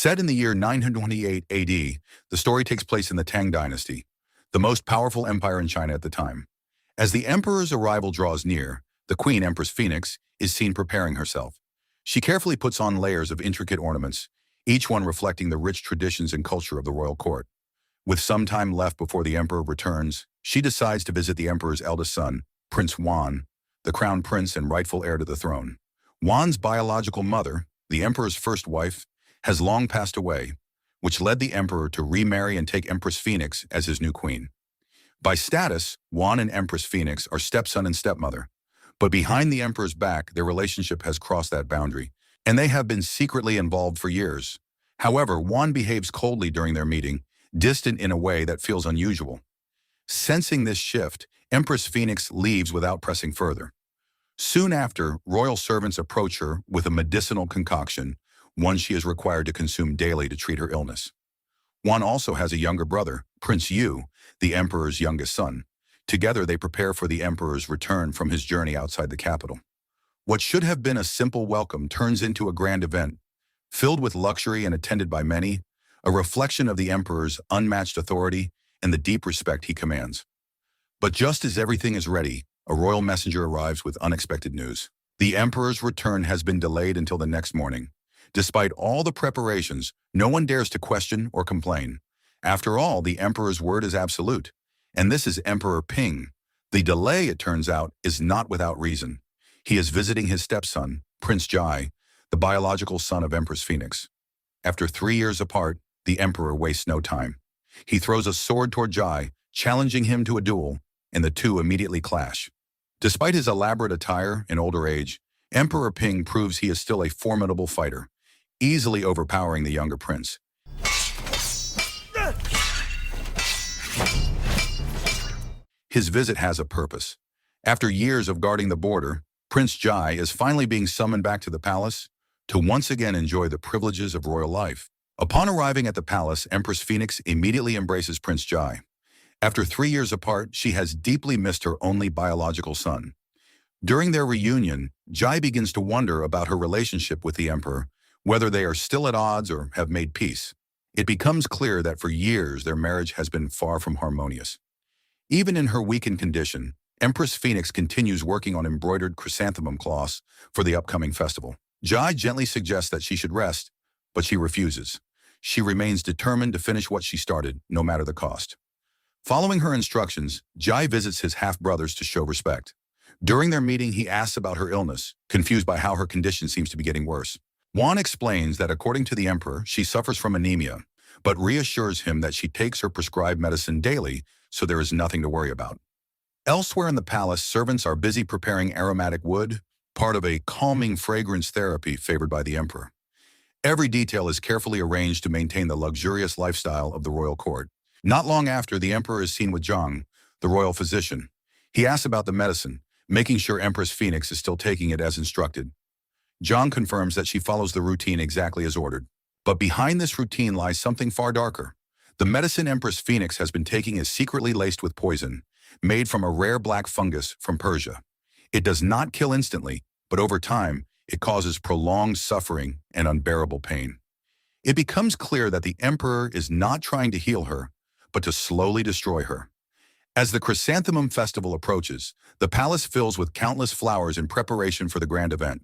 Set in the year 928 AD, the story takes place in the Tang dynasty, the most powerful empire in China at the time. As the emperor's arrival draws near, the queen, Empress Phoenix, is seen preparing herself. She carefully puts on layers of intricate ornaments, each one reflecting the rich traditions and culture of the royal court. With some time left before the emperor returns, she decides to visit the emperor's eldest son, Prince Yuan, the crown prince and rightful heir to the throne. Yuan's biological mother, the emperor's first wife, has long passed away, which led the emperor to remarry and take Empress Phoenix as his new queen. By status, Yuan and Empress Phoenix are stepson and stepmother, but behind the emperor's back, their relationship has crossed that boundary, and they have been secretly involved for years. However, Yuan behaves coldly during their meeting, distant in a way that feels unusual. Sensing this shift, Empress Phoenix leaves without pressing further. Soon after, royal servants approach her with a medicinal concoction, one she is required to consume daily to treat her illness. Yuan also has a younger brother, Prince Yu, the emperor's youngest son. Together, they prepare for the emperor's return from his journey outside the capital. What should have been a simple welcome turns into a grand event, filled with luxury and attended by many, a reflection of the emperor's unmatched authority and the deep respect he commands. But just as everything is ready, a royal messenger arrives with unexpected news. The emperor's return has been delayed until the next morning. Despite all the preparations, no one dares to question or complain. After all, the emperor's word is absolute. And this is Emperor Ping. The delay, it turns out, is not without reason. He is visiting his stepson, Prince Jai, the biological son of Empress Phoenix. After 3 years apart, the emperor wastes no time. He throws a sword toward Jai, challenging him to a duel, and the two immediately clash. Despite his elaborate attire and older age, Emperor Ping proves he is still a formidable fighter, easily overpowering the younger prince. His visit has a purpose. After years of guarding the border, Prince Jai is finally being summoned back to the palace to once again enjoy the privileges of royal life. Upon arriving at the palace, Empress Phoenix immediately embraces Prince Jai. After 3 years apart, she has deeply missed her only biological son. During their reunion, Jai begins to wonder about her relationship with the emperor, whether they are still at odds or have made peace. It becomes clear that for years their marriage has been far from harmonious. Even in her weakened condition, Empress Phoenix continues working on embroidered chrysanthemum cloths for the upcoming festival. Jai gently suggests that she should rest, but she refuses. She remains determined to finish what she started, no matter the cost. Following her instructions, Jai visits his half-brothers to show respect. During their meeting, he asks about her illness, confused by how her condition seems to be getting worse. Yuan explains that according to the emperor, she suffers from anemia, but reassures him that she takes her prescribed medicine daily, so there is nothing to worry about. Elsewhere in the palace, servants are busy preparing aromatic wood, part of a calming fragrance therapy favored by the emperor. Every detail is carefully arranged to maintain the luxurious lifestyle of the royal court. Not long after, the emperor is seen with Zhang, the royal physician. He asks about the medicine, making sure Empress Phoenix is still taking it as instructed. Zhang confirms that she follows the routine exactly as ordered. But behind this routine lies something far darker. The medicine Empress Phoenix has been taking is secretly laced with poison, made from a rare black fungus from Persia. It does not kill instantly, but over time, it causes prolonged suffering and unbearable pain. It becomes clear that the emperor is not trying to heal her, but to slowly destroy her. As the Chrysanthemum Festival approaches, the palace fills with countless flowers in preparation for the grand event.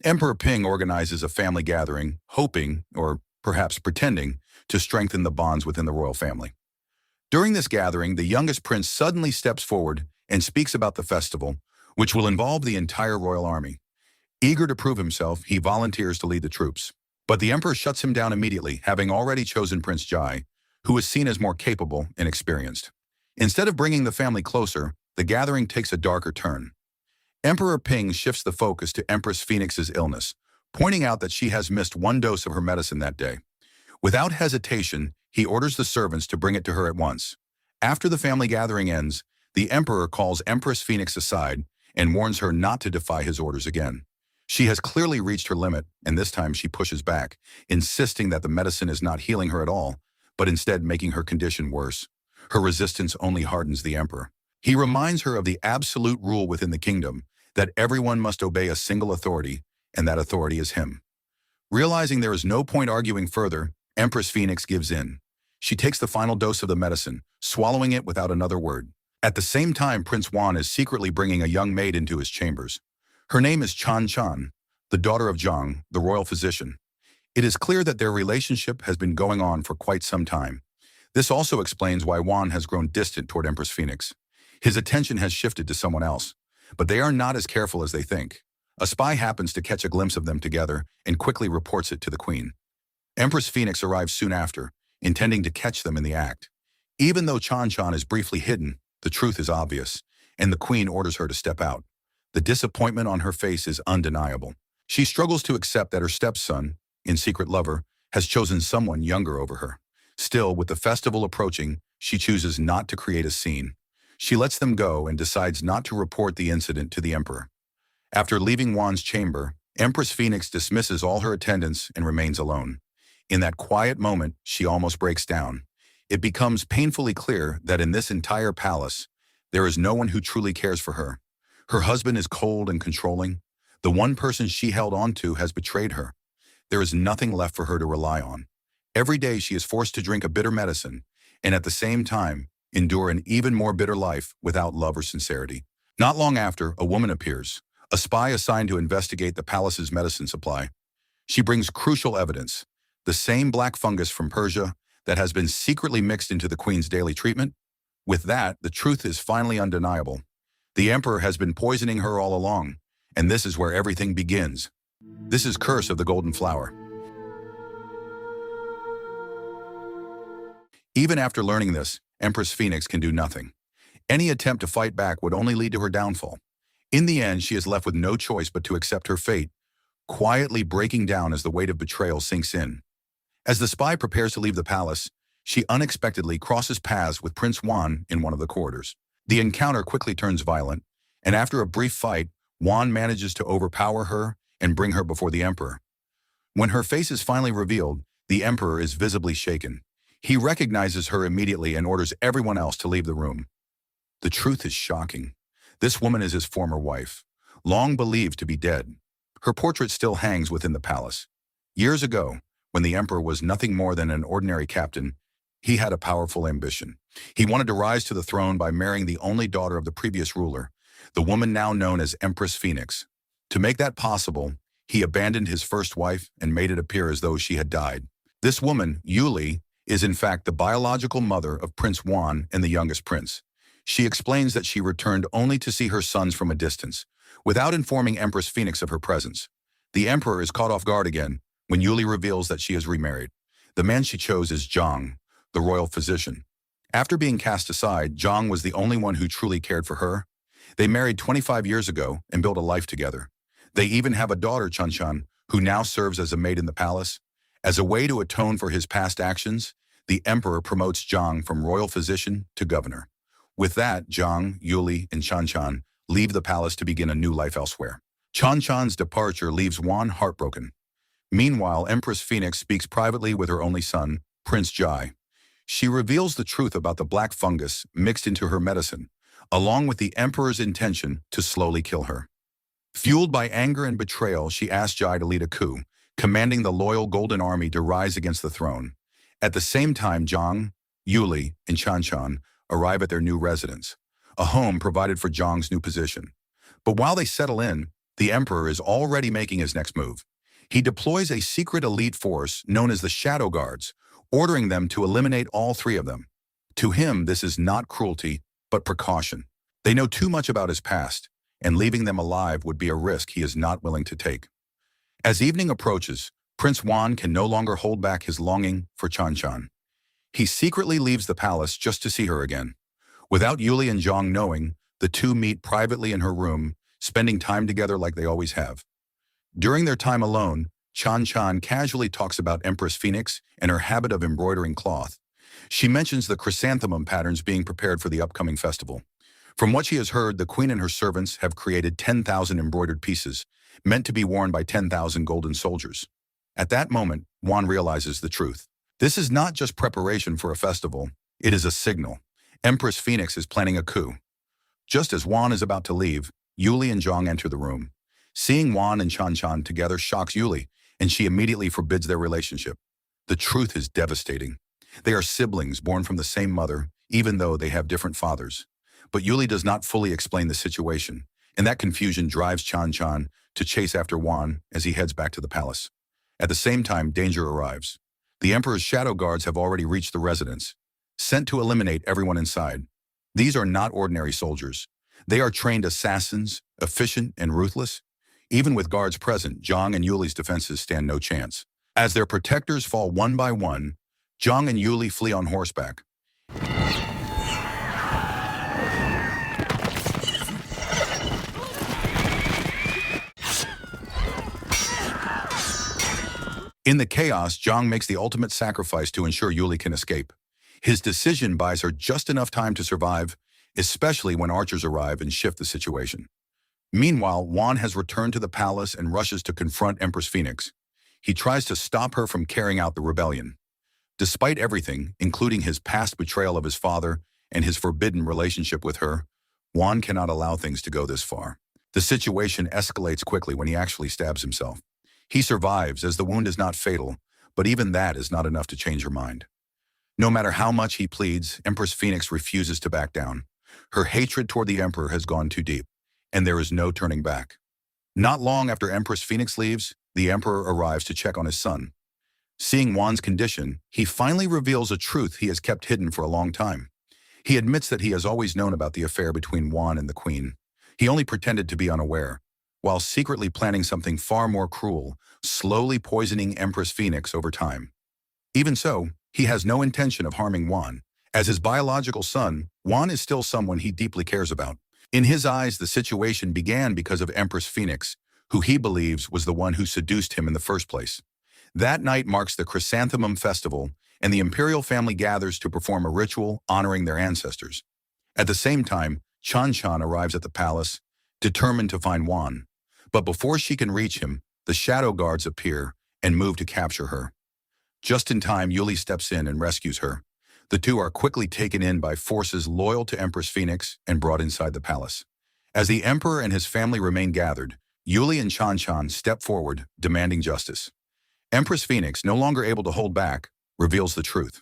Emperor Ping organizes a family gathering, hoping, or perhaps pretending, to strengthen the bonds within the royal family. During this gathering, the youngest prince suddenly steps forward and speaks about the festival, which will involve the entire royal army. Eager to prove himself, he volunteers to lead the troops. But the emperor shuts him down immediately, having already chosen Prince Jai, who is seen as more capable and experienced. Instead of bringing the family closer, the gathering takes a darker turn. Emperor Ping shifts the focus to Empress Phoenix's illness, pointing out that she has missed 1 dose of her medicine that day. Without hesitation, he orders the servants to bring it to her at once. After the family gathering ends, the emperor calls Empress Phoenix aside and warns her not to defy his orders again. She has clearly reached her limit, and this time she pushes back, insisting that the medicine is not healing her at all, but instead making her condition worse. Her resistance only hardens the emperor. He reminds her of the absolute rule within the kingdom, that everyone must obey a single authority, and that authority is him. Realizing there is no point arguing further, Empress Phoenix gives in. She takes the final dose of the medicine, swallowing it without another word. At the same time, Prince Juan is secretly bringing a young maid into his chambers. Her name is Chan Chan, the daughter of Zhang, the royal physician. It is clear that their relationship has been going on for quite some time. This also explains why Juan has grown distant toward Empress Phoenix. His attention has shifted to someone else, but they are not as careful as they think. A spy happens to catch a glimpse of them together and quickly reports it to the queen. Empress Phoenix arrives soon after, intending to catch them in the act. Even though Chan Chan is briefly hidden, the truth is obvious, and the queen orders her to step out. The disappointment on her face is undeniable. She struggles to accept that her stepson, in secret lover, has chosen someone younger over her. Still, with the festival approaching, she chooses not to create a scene. She lets them go and decides not to report the incident to the emperor. After leaving Juan's chamber, Empress Phoenix dismisses all her attendants and remains alone. In that quiet moment, she almost breaks down. It becomes painfully clear that in this entire palace, there is no one who truly cares for her. Her husband is cold and controlling. The one person she held on to has betrayed her. There is nothing left for her to rely on. Every day she is forced to drink a bitter medicine, and at the same time, endure an even more bitter life without love or sincerity. Not long after, a woman appears, a spy assigned to investigate the palace's medicine supply. She brings crucial evidence, the same black fungus from Persia that has been secretly mixed into the queen's daily treatment. With that, the truth is finally undeniable. The emperor has been poisoning her all along, and this is where everything begins. This is Curse of the Golden Flower. Even after learning this, Empress Phoenix can do nothing. Any attempt to fight back would only lead to her downfall. In the end, she is left with no choice but to accept her fate, quietly breaking down as the weight of betrayal sinks in. As the spy prepares to leave the palace, she unexpectedly crosses paths with Prince Juan in one of the corridors. The encounter quickly turns violent, and after a brief fight, Juan manages to overpower her and bring her before the emperor. When her face is finally revealed, the emperor is visibly shaken. He recognizes her immediately and orders everyone else to leave the room. The truth is shocking. This woman is his former wife, long believed to be dead. Her portrait still hangs within the palace. Years ago, when the emperor was nothing more than an ordinary captain, he had a powerful ambition. He wanted to rise to the throne by marrying the only daughter of the previous ruler, the woman now known as Empress Phoenix. To make that possible, he abandoned his first wife and made it appear as though she had died. This woman, Yuli, is in fact the biological mother of Prince Juan and the youngest prince. She explains that she returned only to see her sons from a distance, without informing Empress Phoenix of her presence. The emperor is caught off guard again when Yuli reveals that she is remarried. The man she chose is Zhang, the royal physician. After being cast aside, Zhang was the only one who truly cared for her. They married 25 years ago and built a life together. They even have a daughter, Chan Chan, who now serves as a maid in the palace. As a way to atone for his past actions, the emperor promotes Zhang from royal physician to governor. With that, Zhang, Yuli, and Chan Chan leave the palace to begin a new life elsewhere. Chan Chan's departure leaves Juan heartbroken. Meanwhile, Empress Phoenix speaks privately with her only son, Prince Jai. She reveals the truth about the black fungus mixed into her medicine, along with the emperor's intention to slowly kill her. Fueled by anger and betrayal, she asks Jai to lead a coup, commanding the loyal Golden Army to rise against the throne. At the same time, Zhang, Yuli, and Chan Chan arrive at their new residence, a home provided for Zhang's new position. But while they settle in, the emperor is already making his next move. He deploys a secret elite force known as the Shadow Guards, ordering them to eliminate all three of them. To him, this is not cruelty, but precaution. They know too much about his past, and leaving them alive would be a risk he is not willing to take. As evening approaches, Prince Juan can no longer hold back his longing for Chan Chan. He secretly leaves the palace just to see her again. Without Yuli and Zhang knowing, the two meet privately in her room, spending time together like they always have. During their time alone, Chan Chan casually talks about Empress Phoenix and her habit of embroidering cloth. She mentions the chrysanthemum patterns being prepared for the upcoming festival. From what she has heard, the queen and her servants have created 10,000 embroidered pieces, meant to be worn by 10,000 golden soldiers. At that moment, Juan realizes the truth. This is not just preparation for a festival, it is a signal. Empress Phoenix is planning a coup. Just as Juan is about to leave, Yuli and Zhang enter the room. Seeing Juan and Chan Chan together shocks Yuli, and she immediately forbids their relationship. The truth is devastating. They are siblings born from the same mother, even though they have different fathers. But Yuli does not fully explain the situation, and that confusion drives Chan Chan to chase after Wan as he heads back to the palace. At the same time, danger arrives. The Emperor's shadow guards have already reached the residence, sent to eliminate everyone inside. These are not ordinary soldiers. They are trained assassins, efficient and ruthless. Even with guards present, Zhang and Yuli's defenses stand no chance. As their protectors fall one by one, Zhang and Yuli flee on horseback. In the chaos, Zhang makes the ultimate sacrifice to ensure Yuli can escape. His decision buys her just enough time to survive, especially when archers arrive and shift the situation. Meanwhile, Wan has returned to the palace and rushes to confront Empress Phoenix. He tries to stop her from carrying out the rebellion. Despite everything, including his past betrayal of his father and his forbidden relationship with her, Wan cannot allow things to go this far. The situation escalates quickly when he actually stabs himself. He survives as the wound is not fatal, but even that is not enough to change her mind. No matter how much he pleads, Empress Phoenix refuses to back down. Her hatred toward the Emperor has gone too deep, and there is no turning back. Not long after Empress Phoenix leaves, the Emperor arrives to check on his son. Seeing Wan's condition, he finally reveals a truth he has kept hidden for a long time. He admits that he has always known about the affair between Wan and the Queen. He only pretended to be unaware, while secretly planning something far more cruel, slowly poisoning Empress Phoenix over time. Even so, he has no intention of harming Wan. As his biological son, Wan is still someone he deeply cares about. In his eyes, the situation began because of Empress Phoenix, who he believes was the one who seduced him in the first place. That night marks the Chrysanthemum Festival, and the imperial family gathers to perform a ritual honoring their ancestors. At the same time, Chan Chan arrives at the palace, determined to find Wan. But before she can reach him, the shadow guards appear and move to capture her. Just in time, Yuli steps in and rescues her. The two are quickly taken in by forces loyal to Empress Phoenix and brought inside the palace. As the Emperor and his family remain gathered, Yuli and Chan Chan step forward, demanding justice. Empress Phoenix, no longer able to hold back, reveals the truth.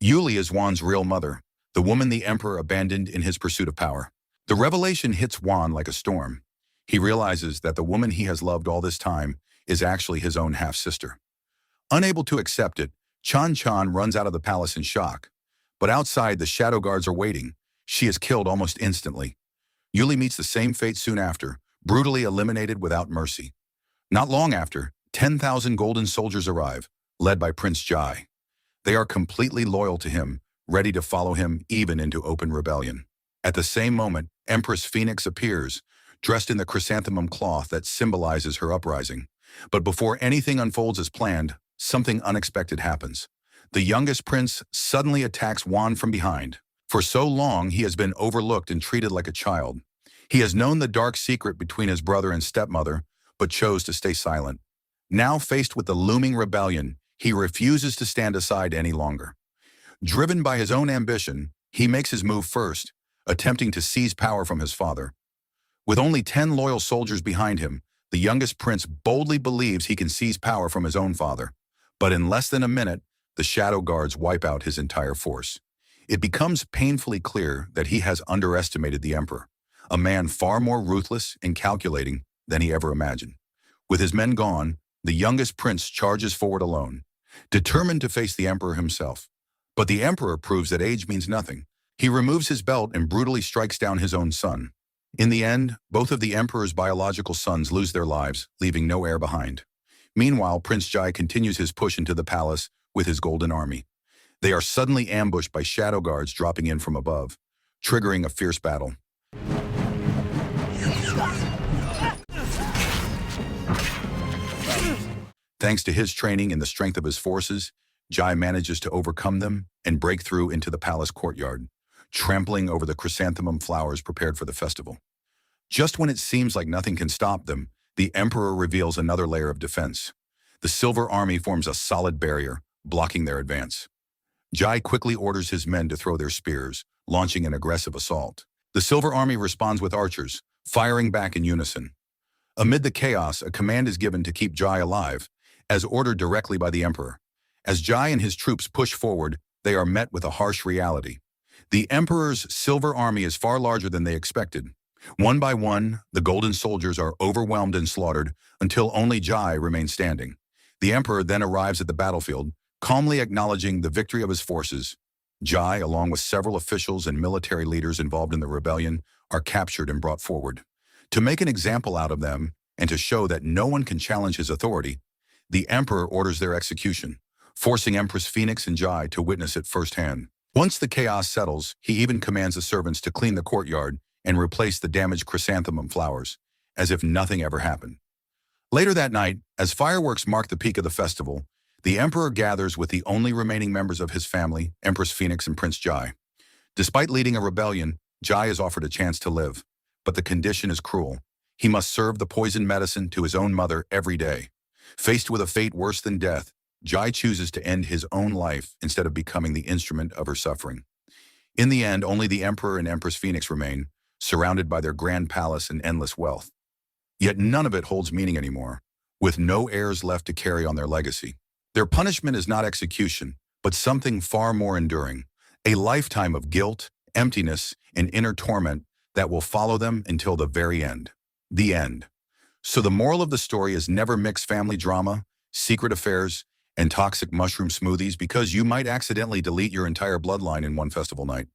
Yuli is Wan's real mother, the woman the Emperor abandoned in his pursuit of power. The revelation hits Wan like a storm. He realizes that the woman he has loved all this time is actually his own half-sister. Unable to accept it, Chan Chan runs out of the palace in shock. But outside, the shadow guards are waiting. She is killed almost instantly. Yuli meets the same fate soon after, brutally eliminated without mercy. Not long after, 10,000 golden soldiers arrive, led by Prince Jai. They are completely loyal to him, ready to follow him even into open rebellion. At the same moment, Empress Phoenix appears, dressed in the chrysanthemum cloth that symbolizes her uprising. But before anything unfolds as planned, something unexpected happens. The youngest prince suddenly attacks Wan from behind. For so long, he has been overlooked and treated like a child. He has known the dark secret between his brother and stepmother, but chose to stay silent. Now faced with the looming rebellion, he refuses to stand aside any longer. Driven by his own ambition, he makes his move first, attempting to seize power from his father. With only 10 loyal soldiers behind him, the youngest prince boldly believes he can seize power from his own father. But in less than a minute, the shadow guards wipe out his entire force. It becomes painfully clear that he has underestimated the Emperor, a man far more ruthless and calculating than he ever imagined. With his men gone, the youngest prince charges forward alone, determined to face the Emperor himself. But the Emperor proves that age means nothing. He removes his belt and brutally strikes down his own son. In the end, both of the Emperor's biological sons lose their lives, leaving no heir behind. Meanwhile, Prince Jai continues his push into the palace with his golden army. They are suddenly ambushed by shadow guards dropping in from above, triggering a fierce battle. Thanks to his training and the strength of his forces, Jai manages to overcome them and break through into the palace courtyard, trampling over the chrysanthemum flowers prepared for the festival. Just when it seems like nothing can stop them, the Emperor reveals another layer of defense. The Silver Army forms a solid barrier, blocking their advance. Jai quickly orders his men to throw their spears, launching an aggressive assault. The Silver Army responds with archers, firing back in unison. Amid the chaos, a command is given to keep Jai alive, as ordered directly by the emperor. As Jai and his troops push forward, they are met with a harsh reality. The emperor's silver army is far larger than they expected. One by one, the golden soldiers are overwhelmed and slaughtered until only Jai remains standing. The emperor then arrives at the battlefield, calmly acknowledging the victory of his forces. Jai, along with several officials and military leaders involved in the rebellion, are captured and brought forward. To make an example out of them, and to show that no one can challenge his authority, the emperor orders their execution, forcing Empress Phoenix and Jai to witness it firsthand. Once the chaos settles, he even commands the servants to clean the courtyard and replace the damaged chrysanthemum flowers, as if nothing ever happened. Later that night, as fireworks mark the peak of the festival, the emperor gathers with the only remaining members of his family, Empress Phoenix and Prince Jai. Despite leading a rebellion, Jai is offered a chance to live, but the condition is cruel. He must serve the poison medicine to his own mother every day. Faced with a fate worse than death, Jai chooses to end his own life instead of becoming the instrument of her suffering. In the end, only the emperor and Empress Phoenix remain, surrounded by their grand palace and endless wealth. Yet none of it holds meaning anymore, with no heirs left to carry on their legacy. Their punishment is not execution, but something far more enduring, a lifetime of guilt, emptiness, and inner torment that will follow them until the very end. The end. So the moral of the story is never mix family drama, secret affairs, and toxic mushroom smoothies, because you might accidentally delete your entire bloodline in one festival night.